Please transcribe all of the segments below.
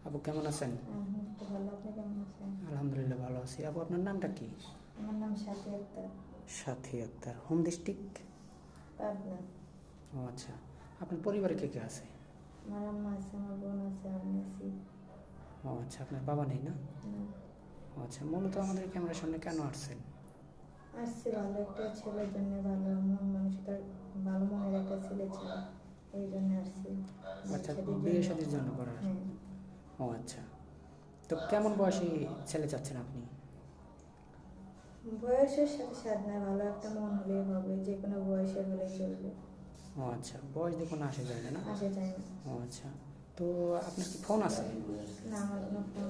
আপু কেমন আছেন? তো ভালো, আপনি কেমন আছেন? আলহামদুলিল্লাহ ভালো আছি। আপু আপনার নামটা কি? আমার নাম সাথী আক্তার। সাথী আক্তার। Home district? পাবনা। ও আচ্ছা। আপনার পরিবারে কে কে আছে? আমার আম্মা আছে, আমার বোন আছে, আমি আছি। ও আচ্ছা, আপনার বাবা নেই না? না। ও আচ্ছা, মূলত আমাদের ক্যামেরার সামনে কেন আসছেন? আসছি ভালো একটা ছেলের জন্য, ভালো মন মানসিকতার, ভালো মনের একটা ছেলে ছিল, এই জন্য আসছি। আচ্ছা, শাদীর বিয়ে জন্য। শাদীর জন্য করার। হ্যাঁ। ও আচ্ছা, তো কেমন বয়সী ছেলে চাচ্ছেন আপনি? বয়সের সাথে সাথ না, ভালো একটা মন হলেই হবে, যে কোনো বয়সের হলেই চলবে। ও আচ্ছা, বয়স দেখুন আসে যায় না? আসে যায় না। ও আচ্ছা, তো আপনার কি ফোন আছে? না, আমার কোনো ফোন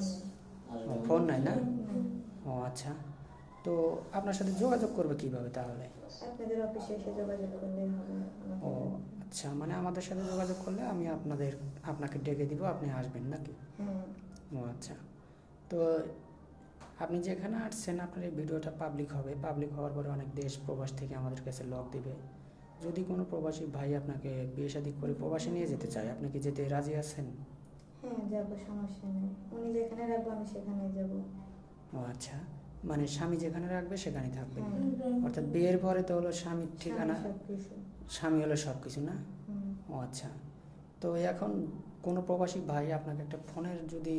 নেই। ফোন নাই না? না। ও আচ্ছা, তো আপনার সাথে যোগাযোগ করবে কিভাবে তাহলে? আপনাদের অফিসে এসে যোগাযোগ করলেই হবে ও আমাকে। আচ্ছা, মানে আমাদের সাথে যোগাযোগ করলে আমি আপনাকে ডেকে দিব, আপনি আসবেন নাকি? হ্যাঁ। ও আচ্ছা, তো আপনি যেখানে আসছেন আপনার এই ভিডিওটা পাবলিক হবে, পাবলিক হওয়ার পরে অনেক দেশ প্রবাস থেকে আমাদের কাছে লক দিবে। যদি কোনো প্রবাসী ভাই আপনাকে বিয়ে শাদী করে প্রবাসে নিয়ে যেতে চায়, আপনি কি যেতে রাজি আছেন? হ্যাঁ, যাবো, সমস্যা নেই। উনি যেখানে রাখবো আমি সেখানেই যাবো। ও আচ্ছা, মানে স্বামী যেখানে রাখবে সেখানেই থাকবেন? হ্যাঁ। অর্থাৎ বিয়ের পরে তো হলো স্বামীর ঠিকানা, সব কিছু। স্বামী হলো সব কিছু না? হুম। ও আচ্ছা, তো এখন কোনো প্রবাসী ভাই আপনাকে একটা ফোনের যদি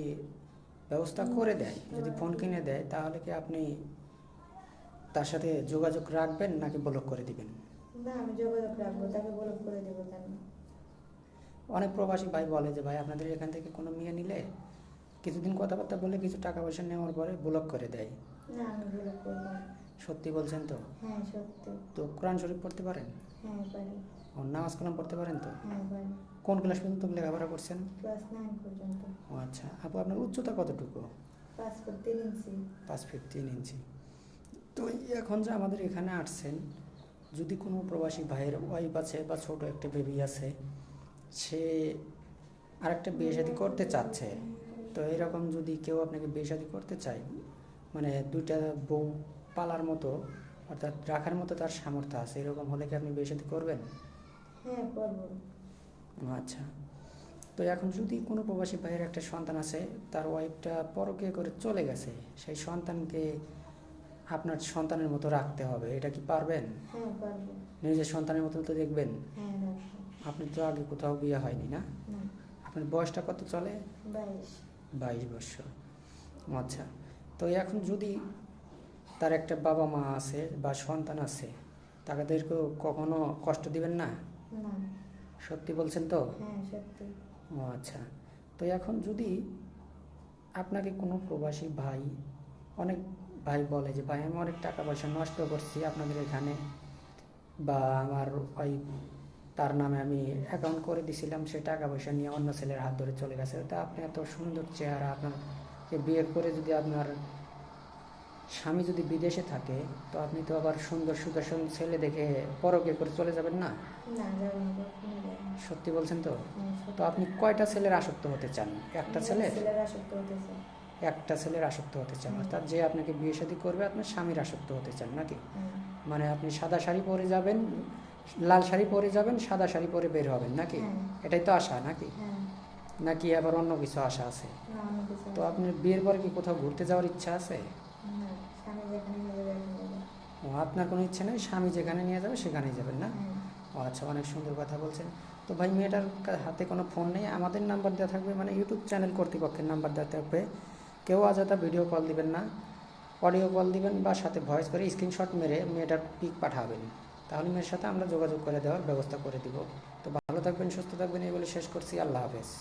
ব্যবস্থা করে দেয়, যদি ফোন কিনে দেয়, তাহলে কি আপনি তার সাথে যোগাযোগ রাখবেন নাকি ব্লক করে দিবেন? না, আমি যোগাযোগ রাখবো, তাকে ব্লক করে দেবো কেন? অনেক প্রবাসী ভাই বলে যে ভাই আপনাদের এখান থেকে কোনো মেয়ে নিলে কিছুদিন কথাবার্তা বলে কিছু টাকা পয়সা নেওয়ার পরে ব্লক করে দেয়। না, আমি ব্লক করবো না। সত্যি বলছেন তো? হ্যাঁ, সত্যি। তো কোরআন শরীফ পড়তে পারেন? হ্যাঁ, পারি। ও নামাজ কালাম পড়তে পারেন তো? হ্যাঁ, পারি। কোন ক্লাস পর্যন্ত লেখাপড়া করছেন? ক্লাস 9 পর্যন্ত। ও আচ্ছা, আপু আপনার উচ্চতা কতটুকু? 5 ফুট 3 ইঞ্চি। 5 ফিট 3 ইঞ্চি। তো এখন যে আমাদের এখানে আসছেন, যদি কোনো প্রবাসী ভাইয়ের ওয়াইফ আছে বা ছোট একটা বেবি আছে, সে আরেকটা বিয়ে শাদী করতে চাচ্ছে, তো এরকম যদি কেউ আপনাকে বিয়ে শাদী করতে চায়, মানে দুইটা বউ পালার মতো অর্থাৎ রাখার মতো তার সামর্থ্য আছে, এরকম হলে কি আপনি বিয়ে শাদী করবেন? হ্যাঁ, করবো। আচ্ছা, তো এখন যদি কোনো প্রবাসী ভাইয়ের একটা সন্তান আছে, তার ওয়াইফটা পরকীয়া করে চলে গেছে, সেই সন্তানকে আপনার সন্তানের মতো রাখতে হবে, এটা কি পারবেন? হ্যাঁ, পারবো। নিজের সন্তানের মতো তো দেখবেন? হ্যাঁ, রাখবো। আপনি তো আগে কোথাও বিয়ে হয়নি না? না। আপনার বয়সটা কত চলে? 22। 22 বছর। আচ্ছা, তো এখন যদি তার একটা বাবা মা আছে বা সন্তান আছে, তাদেরকেও কখনো কষ্ট দিবেন না? না। সত্যি বলছেন তো? হ্যাঁ, সত্যি। ও আচ্ছা, তো এখন যদি আপনাকে কোনো প্রবাসী ভাই, অনেক ভাই বলে যে ভাই আমি অনেক টাকা পয়সা নষ্ট করছি আপনাদের এখানে, বা আমার ওই তার নামে আমি অ্যাকাউন্ট করে দিছিলাম, সে টাকা পয়সা নিয়ে অন্য ছেলের হাত ধরে চলে গেছে, তা আপনি এত সুন্দর চেহারা, আপনাকে বিয়ে করে যদি আপনার স্বামী যদি বিদেশে থাকে, তো আপনি তো আবার সুন্দর সুদর্শন ছেলে দেখে পরকে করে চলে যাবেন না? না, যাবো না, কখনো যাবো না। সত্যি বলছেন তো? হ্যাঁ, তো সত্যি। আপনি কয়টা ছেলের আসক্ত হতে চান? একটা ছেলের? ছেলেরা আসক্ত হতেছে। একটা ছেলের আসক্ত হতে চান, অর্থাৎ যে আপনাকে বিয়ে শাদী করবে আপনার স্বামীর আসক্ত হতে চান নাকি? হ্যাঁ। মানে আপনি সাদা শাড়ি পরে যাবেন, লাল শাড়ি পরে যাবেন, সাদা শাড়ি পরে বের হবেন নাকি? হ্যাঁ। এটাই তো আশা নাকি? হ্যাঁ। নাকি আবার অন্য কিছু আশা আছে? না, অন্য কিছু তো আছে। আপনার বিয়ের পরে কি কোথাও ঘুরতে যাওয়ার ইচ্ছা আছে? না, স্বামী যেখানে নিয়ে যাবে ওখানে যাবো। ও আপনার কোনো ইচ্ছে নেই, স্বামী যেখানে নিয়ে যাবে সেখানেই যাবেন না? হ্যাঁ। ও আচ্ছা, অনেক সুন্দর কথা বলছেন। তো ভাই মেয়েটার হাতে কোনো ফোন নেই, আমাদের নাম্বার দেওয়া থাকবে, মানে ইউটিউব চ্যানেল কর্তৃপক্ষের নাম্বার দেওয়া থাকবে। কেউ অযথা ভিডিও কল দিবেন না, অডিও কল দিবেন বা সাথে ভয়েস করে স্ক্রিনশট মেরে মেয়েটার পিক পাঠাবেন, তাহলে মেয়ের সাথে আমরা যোগাযোগ করে দেওয়ার ব্যবস্থা করে দিব। তো ভালো থাকবেন, সুস্থ থাকবেন, এই বলে শেষ করছি। আল্লাহ হাফেজ।